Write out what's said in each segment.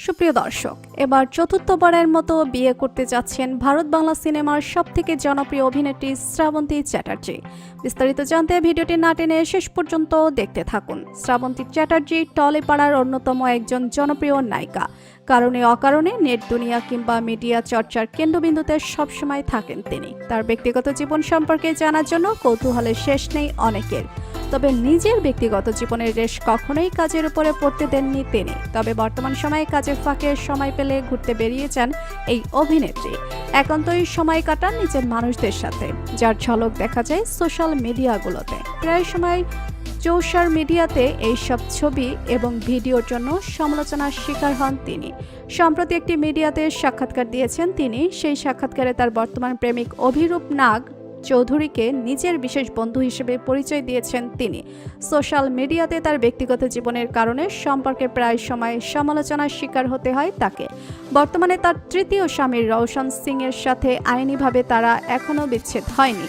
সুপ্রিয় দর্শক, এবার চতুর্থবারের মতো বিয়ে করতে যাচ্ছেন ভারত বাংলা সিনেমার সবথেকে জনপ্রিয় অভিনেত্রী শ্রাবন্তী চ্যাটার্জি। বিস্তারিত জানতে ভিডিওটি না টেনে শেষ পর্যন্ত দেখতে থাকুন। শ্রাবন্তী চ্যাটার্জি টলিপাড়ার অন্যতম একজন জনপ্রিয় নায়িকা। কারণে অকারণে নেট দুনিয়া কিংবা মিডিয়া চর্চার কেন্দ্রবিন্দুতে সবসময় থাকেন তিনি। তার ব্যক্তিগত জীবন সম্পর্কে জানার জন্য কৌতূহলের শেষ নেই অনেকের। তবে নিজের ব্যক্তিগত জীবনের রেশ কখনোই কাজের উপরে পড়তে দেননি তিনি। তবে বর্তমান সময়ে কাজের ফাঁকে সময় পেলে ঘুরতে বেরিয়েছেন এই অভিনেত্রী। একান্তই সময় কাটান নিজের মানুষদের সাথে, যার ঝলক দেখা যায় সোশ্যাল মিডিয়াগুলোতে। প্রায় সময় সোশ্যাল মিডিয়াতে এইসব ছবি এবং ভিডিওর জন্য সমালোচনার শিকার হন তিনি। সম্প্রতি একটি মিডিয়াতে সাক্ষাৎকার দিয়েছেন তিনি। সেই সাক্ষাৎকারে তার বর্তমান প্রেমিক অভিরূপ নাগ চৌধুরীকে নিজের বিশেষ বন্ধু হিসেবে পরিচয় দিয়েছেন তিনি। সোশ্যাল মিডিয়াতে তার ব্যক্তিগত জীবনের কারণে সম্পর্কে প্রায় সময় সমালোচনার শিকার হতে হয় তাকে। বর্তমানে তার তৃতীয় স্বামী রওশন সিং এর সাথে আইনিভাবে তারা এখনো বিচ্ছেদ হয়নি।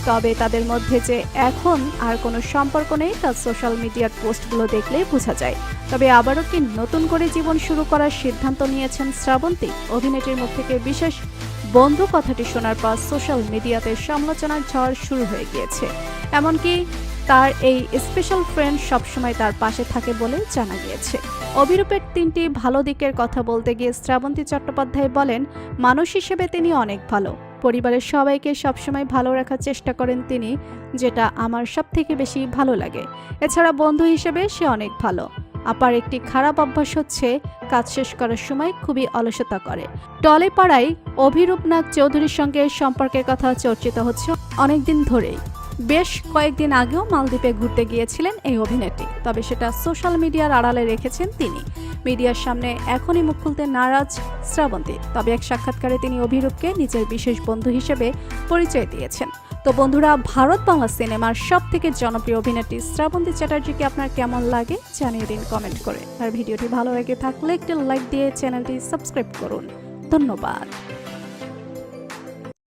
তবে তাদের মধ্যে যে এখন আর কোনো সম্পর্ক নেই তা সোশ্যাল মিডিয়ার পোস্টগুলো দেখলেই বোঝা যায়। তবে আবারও কি নতুন করে জীবন শুরু করার সিদ্ধান্ত নিয়েছেন শ্রাবন্তী? অভিনেত্রীর মুখ থেকে বিশেষ বন্ধু কথাটি শোনার পর সোশ্যাল মিডিয়াতে সমালোচনার ঝড় শুরু হয়ে গিয়েছে। এমনকি তার এই স্পেশাল ফ্রেন্ড সবসময় তার পাশে থাকে বলে জানা গিয়েছে। অভিরূপের 3টি ভালো দিকের কথা বলতে গিয়ে শ্রাবন্তী চট্টোপাধ্যায় বলেন, মানুষ হিসেবে তিনি অনেক ভালো। পরিবারের সবাইকে সবসময় ভালো রাখার চেষ্টা করেন তিনি, যেটা আমার সবথেকে বেশি ভালো লাগে। এছাড়া বন্ধু হিসেবে সে অনেক ভালো। আপার একটি খারাপ অভ্যাস হচ্ছে কাজ শেষ করার সময় খুবই অলসতা করে। টলিপাড়ায় অভিরূপ নাগ চৌধুরীর সঙ্গে সম্পর্কের কথা চর্চিত হচ্ছে অনেকদিন ধরেই। বেশ কয়েকদিন আগেও মালদ্বীপে ঘুরতে গিয়েছিলেন এই অভিনেত্রী। তবে সেটা সোশ্যাল মিডিয়ার আড়ালে রেখেছেন তিনি। মিডিয়ার সামনে এখনই মুখ খুলতে নারাজ শ্রাবন্তী। তবে এক সাক্ষাৎকারে তিনি অভিরূপকে নিজের বিশেষ বন্ধু হিসেবে পরিচয় দিয়েছেন। তো বন্ধুরা, ভারত বাংলা সিনেমার সবথেকে জনপ্রিয় অভিনেত্রী শ্রাবন্তী চ্যাটার্জিকে আপনার কেমন লাগে জানিয়ে দিন কমেন্ট করে। আর ভিডিওটি ভালো লেগে থাকলে একটি লাইক দিয়ে চ্যানেলটি সাবস্ক্রাইব করুন। ধন্যবাদ।